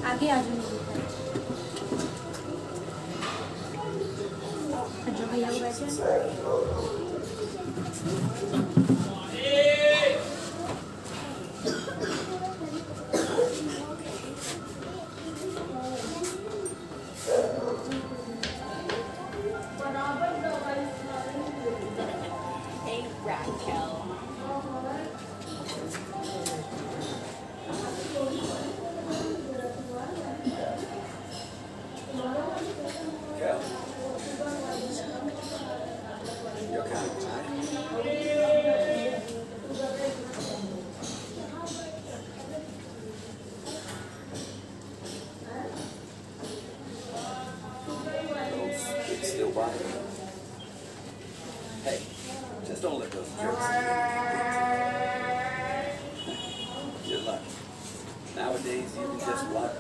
आगे आ जाओ भैया को बैठे Hey, just don't let those jerks. Good luck. Nowadays, you can just walk.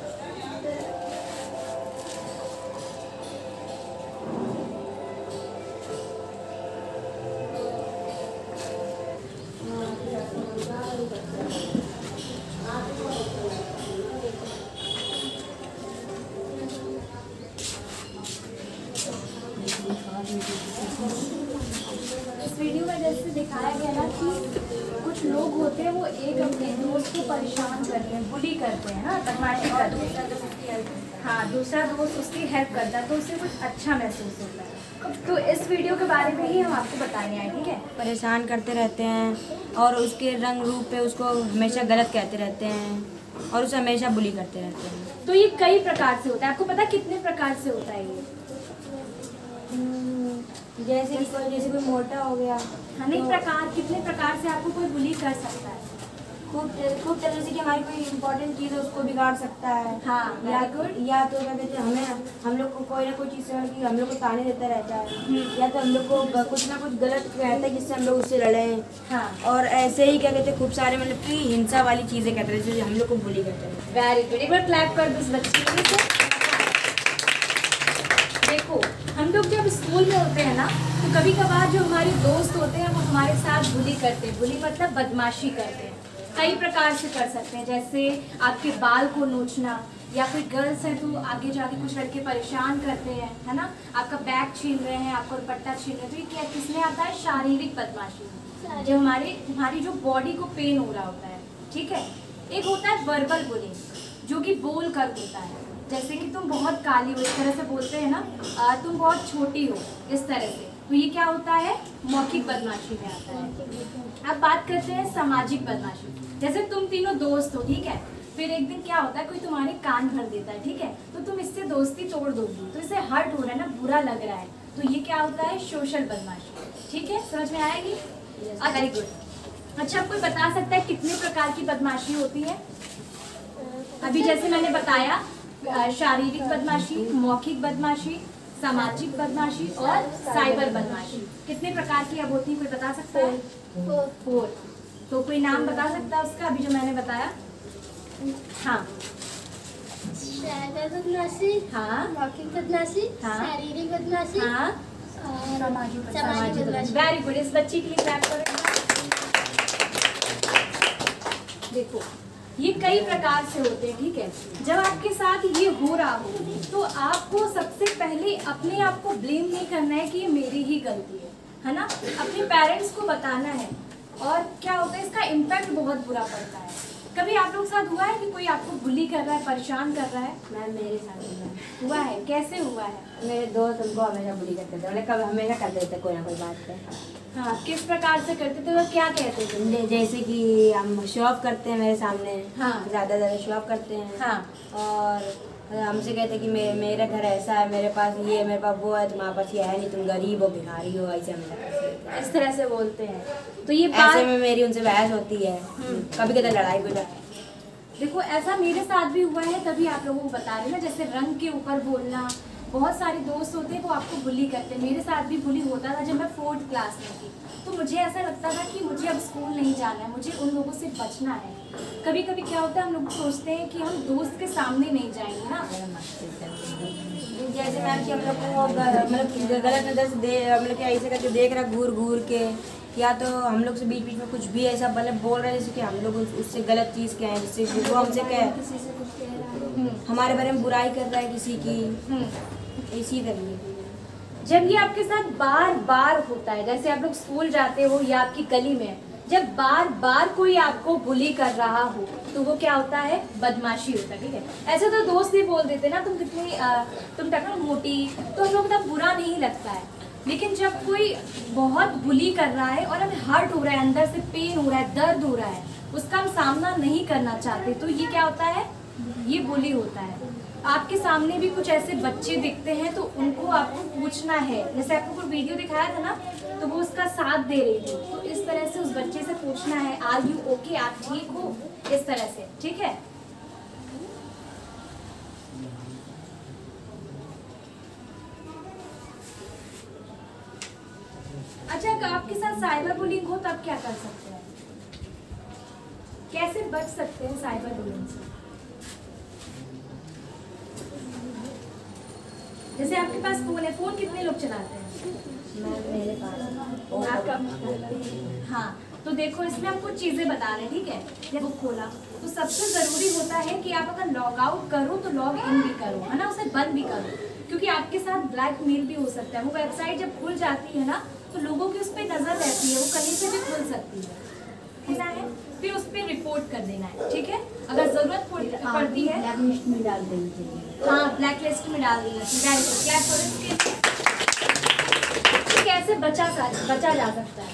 इस वीडियो में जैसे दिखाया गया ना कि कुछ लोग होते हैं वो एक अपने दोस्त को परेशान करते हैं, बुली करते हैं, हाँ बदमाशी करते हैं, हाँ दूसरा दोस्त उसकी हेल्प करता है तो उससे कुछ अच्छा महसूस होता है। तो इस वीडियो के बारे में ही हम आपको बताने आए, ठीक है। परेशान करते रहते हैं और उसके रंग रूप पे उसको हमेशा गलत कहते रहते हैं और उसे हमेशा बुली करते रहते हैं। तो ये कई प्रकार से होता है, आपको पता कितने प्रकार से होता है ये? जैसे कोई मोटा हो गया, अनेक प्रकार, कितने प्रकार से आपको कोई बुली कर सकता है? खूब तरह से कि हमारी कोई इम्पोर्टेंट चीज़ है उसको बिगाड़ सकता है। हाँ, या तो क्या कहते हैं हमें हम लोग को कोई ना कोई चीज़ की हम लोग को ताने देता रहता है, या तो हम लोग को कुछ ना कुछ गलत कहता है जिससे हम लोग उससे लड़ें। हाँ। और ऐसे ही क्या कहते हैं खूब सारे मतलब कि हिंसा वाली चीज़ें कहते हैं जैसे हम लोग को बुली करते हैं। वेरी गुड, एक बार क्लैप कर दो इस बच्चे के लिए। देखो हम लोग जब स्कूल में होते हैं ना तो कभी कभार जो हमारे दोस्त होते हैं वो हमारे साथ बुली करते हैं। बुली मतलब बदमाशी करते हैं, कई प्रकार से कर सकते हैं, जैसे आपके बाल को नोचना, या फिर गर्ल्स हैं तो आगे जाके कुछ लड़के परेशान करते हैं, है ना, आपका बैग छीन रहे हैं, आपका दुपट्टा छीन रहे हैं। तो ये क्या किसमें आता है? शारीरिक बदमाशी, जो हमारी जो बॉडी को पेन हो रहा होता है, ठीक है। एक होता है वर्बल बुलिंग जो कि बोल कर होता है, जैसे कि तुम बहुत काली हो, इस तरह से बोलते हैं ना, तुम बहुत छोटी हो, इस तरह से। तो ये क्या होता है? मौखिक बदमाशी में आता है। अब बात करते हैं सामाजिक बदमाशी। जैसे तुम तीनों दोस्त हो, ठीक है, फिर एक दिन क्या होता है कोई तुम्हारे कान भर देता है, ठीक है, तो तुम इससे दोस्ती तोड़ दोगी, तो इसे हर्ट हो रहा है ना, बुरा लग रहा है, तो ये क्या होता है? सोशल बदमाशी, ठीक है, समझ में आएगी? Very good. अच्छा, कोई बता सकता है कितने प्रकार की बदमाशी होती है? अभी जैसे मैंने बताया, शारीरिक बदमाशी, मौखिक बदमाशी, सामाजिक बदमाशी और साइबर बदमाशी। कितने प्रकार की अब होती है, कोई बता सकता है? 4। तो कोई नाम बता सकता है उसका अभी जो मैंने बताया? हाँ, साइबर बदमाशी, हाँ, मौखिक बदमाशी, हाँ, शारीरिक बदमाशी, हाँ, सामाजिक बदमाशी। वेरी गुड, इस बच्ची के लिए क्लैप करें। देखो ये कई प्रकार से होते हैं, ठीक है। जब आपके साथ ये हो रहा हो तो आपको सबसे पहले अपने आप को ब्लेम नहीं करना है कि ये मेरी ही गलती है ना, अपने पेरेंट्स को बताना है। और क्या होता है, इसका इम्पैक्ट बहुत बुरा पड़ता है। कभी आप लोग साथ हुआ है कि कोई आपको बुली कर रहा है, परेशान कर रहा है? मैम मेरे साथ हुआ है। कैसे हुआ है? मेरे दोस्त हमको हमेशा बुली करते थे, मतलब कभी हमेशा करते थे कोई ना कोई बात पे। हाँ, किस प्रकार से करते थे और क्या कहते थे? जैसे कि हम शो ऑफ करते हैं मेरे सामने, हाँ, ज़्यादा शो ऑफ करते हैं, हाँ, और हमसे कहते हैं कि मेरा घर ऐसा है, मेरे पास ये है, मेरे पास वो है, तुम्हारे पास ये है नहीं, तुम गरीब हो, भिखारी हो, ऐसे हम इस तरह से बोलते हैं। तो ये ऐसे में मेरी उनसे बहस होती है, कभी कभी लड़ाई भी जाती है। देखो ऐसा मेरे साथ भी हुआ है, तभी आप लोगों को बता रही हूँ ना, जैसे रंग के ऊपर बोलना, बहुत सारे दोस्त होते हैं वो आपको बुली करते हैं। मेरे साथ भी बुली होता था जब मैं 4th क्लास में थी। तो मुझे ऐसा लगता था कि मुझे अब स्कूल नहीं जाना है, मुझे उन लोगों से बचना है। कभी कभी क्या होता है, हम लोग सोचते हैं कि हम दोस्त के सामने नहीं जाएंगे ना। जैसे मैम कि हम लोग को मतलब गलत नज़र से मतलब कि ऐसे करके देख रहा घूर घूर के, या तो हम लोग से बीच बीच में कुछ भी ऐसा मतलब बोल रहे हैं जैसे कि हम लोग उससे गलत चीज़ कहें, जिससे वो हमसे कहे किसी से कुछ कह रहा है। हमारे बारे में बुराई कर रहा है किसी की, इसी तरीके। जब ये आपके साथ बार बार होता है, जैसे आप लोग स्कूल जाते हो या आपकी गली में जब बार बार कोई आपको बुली कर रहा हो तो वो क्या होता है, बदमाशी होता है। ठीक है, ऐसे तो दोस्त ही बोल देते ना तुम कितनी तुम टकला मोटी, तो हम लोग तब बुरा नहीं लगता है। लेकिन जब कोई बहुत बुली कर रहा है और हमें हर्ट हो रहा है, अंदर से पेन हो रहा है, दर्द हो रहा है, उसका हम सामना नहीं करना चाहते, तो ये क्या होता है, ये बुली होता है। आपके सामने भी कुछ ऐसे बच्चे दिखते हैं तो उनको आपको पूछना है। जैसे आपको कोई वीडियो दिखाया था ना, तो वो उसका साथ दे रही थी, तो इस तरह से उस बच्चे से पूछना है, आर यू ओके, आप ठीक हो, इस तरह से। ठीक है, अच्छा अगर आपके साथ साइबर बुलिंग हो तब क्या कर सकते हैं, कैसे बच सकते हैं साइबर बुलिंग से? जैसे आपके पास फोन है, फोन कितने लोग चलाते हैं? मेरे पास आपका? हाँ, तो देखो इसमें हम कुछ चीजें बता रहे हैं। ठीक है, जब वो खोला तो सबसे जरूरी होता है कि आप अगर लॉग आउट करो तो लॉग इन भी करो, है ना, उसे बंद भी करो, क्योंकि आपके साथ ब्लैकमेल भी हो सकता है। वो वेबसाइट जब खुल जाती है ना तो लोगों की उस पर नजर रहती है, वो कहीं से भी खुल सकती है है, फिर उस पर रिपोर्ट कर देना है। ठीक है, अगर जरूरत पड़ती है ब्लैक लिस्ट में डाल देनी चाहिए। हाँ, ब्लैक लिस्ट में डाल देना चाहिए। कैसे बचा जा सकता है,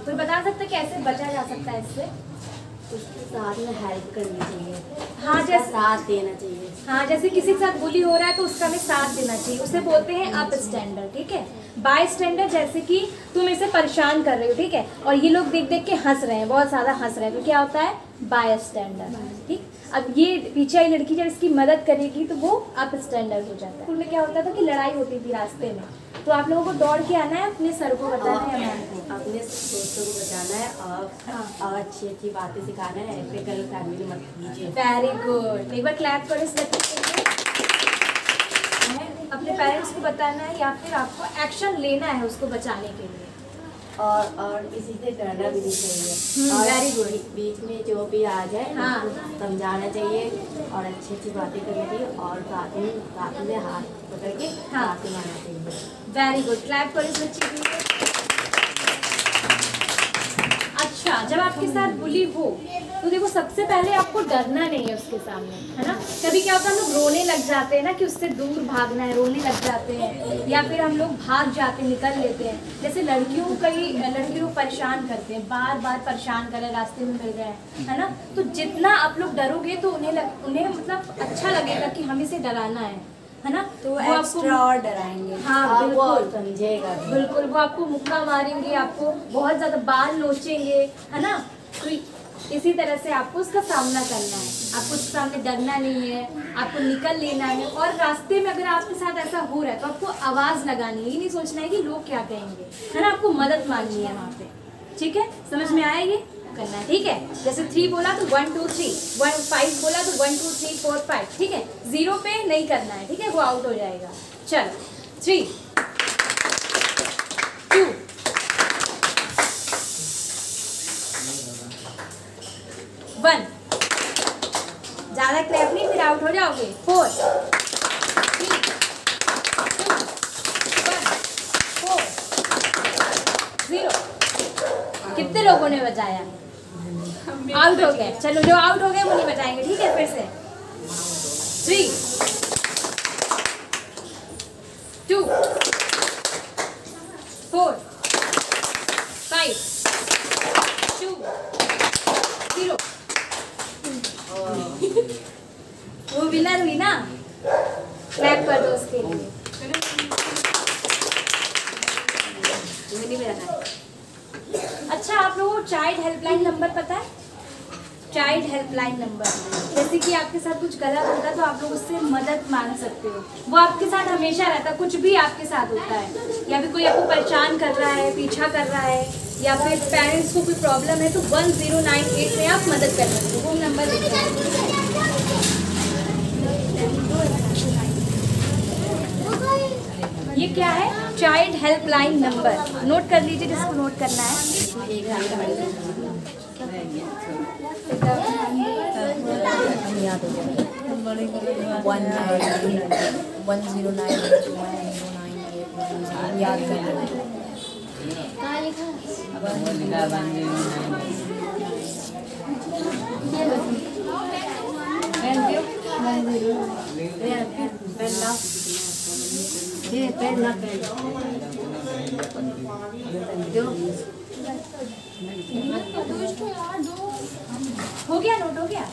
तो बता सकते कैसे बचा जा सकता है इससे? उसके साथ में हेल्प करनी चाहिए, हाँ, जैसे साथ देना चाहिए। हाँ, जैसे किसी के साथ बुली हो रहा है तो उसका हमें साथ देना चाहिए, उसे बोलते हैं अप स्टैंडर। ठीक है, बाय स्टैंडर जैसे कि तुम इसे परेशान कर रहे हो, ठीक है, और ये लोग देख देख के हंस रहे हैं, बहुत ज़्यादा हंस रहे हैं, तो क्या होता है, बाय स्टैंडर। ठीक, अब ये पीछे आई लड़की जब इसकी मदद करेगी तो वो अप स्टैंडर हो जाता है। स्कूल में क्या होता था कि लड़ाई होती थी रास्ते में, तो आप लोगों को दौड़ के आना है, अपने सर को बताना है, मैम को, अपने दोस्तों को बचाना है और अच्छी अच्छी बातें सिखाना है, ऐसे गलत फैमिली मत कीजिए। वेरी गुड, एक बार क्लैप करो इस लड़की के लिए। अपने पेरेंट्स को बताना है या फिर आपको एक्शन लेना है उसको बचाने के लिए, और किसी से डरना भी नहीं चाहिए। और वेरी गुड, बीच में जो भी आ जाए हाँ, उसको समझाना चाहिए और अच्छी अच्छी बातें करनी चाहिए और साथ में हाथ पकड़ के हाँ, बातें मारना चाहिए। वेरी गुड, क्लैप करो इस बच्चे के लिए। अच्छा, जब आपके साथ बुली हो तो देखो सबसे पहले आपको डरना नहीं है उसके सामने, है ना। कभी क्या होता है, हम लोग रोने लग जाते हैं ना कि उससे दूर भागना है, रोने लग जाते हैं, या फिर हम लोग भाग जाते हैं, निकल लेते हैं। जैसे लड़कियों को कई लड़कियों को परेशान करते हैं, बार बार परेशान कर रहे, रास्ते में मिल गए, है ना, तो जितना आप लोग डरोगे तो उन्हें मतलब अच्छा लगेगा कि हमें से डराना है ना, तो वो एक्स्ट्रा और डराएंगे। हाँ, बिल्कुल समझेगा, बिल्कुल, वो आपको मुक्का मारेंगे, आपको बहुत ज़्यादा बाल नोचेंगे, है ना। तो इसी तरह से आपको उसका सामना करना है, आपको उसके सामने डरना नहीं है, आपको निकल लेना है। और रास्ते में अगर आपके साथ ऐसा हो रहा है तो आपको आवाज़ लगानी है, ये नहीं सोचना है कि लोग क्या कहेंगे, है ना, आपको मदद मांगनी है वहाँ पे। ठीक है, समझ में आया, ये करना है। ठीक है, जैसे 3 बोला तो 1 2 3, 5 बोला तो 1 2 3 4 5। ठीक है, 0 पे नहीं करना है, ठीक है, वो आउट हो जाएगा। चलो 3 2 1, ज़्यादा क्लैप नहीं, फिर आउट हो जाओगे। 4 3 2 1 4 0। कितने लोगों ने बचाया? आउट हो गए। चलो, जो आउट हो गए वो नहीं बचाएंगे। ठीक है, फिर से 3 2 4 5 2 0। वो विनर हुई ना, क्लैप कर दो उसके लिए। अच्छा, आप लोगों को चाइल्ड हेल्पलाइन नंबर पता है? Child helpline number. जैसे कि आपके साथ कुछ गलत होता है तो आप लोग उससे मदद मांग सकते हो, वो आपके साथ हमेशा रहता है, कुछ भी आपके साथ होता है, या फिर कोई आपको परेशान कर रहा है, पीछा कर रहा है, या फिर पेरेंट्स को कोई प्रॉब्लम है तो 1098 में आप मदद कर सकते हो। वो नंबर लिखा है। ये क्या है? Child helpline number. नोट कर लीजिए जिसको नोट करना है। याद हो गया 109 याद कर हो गया? नोट हो गया?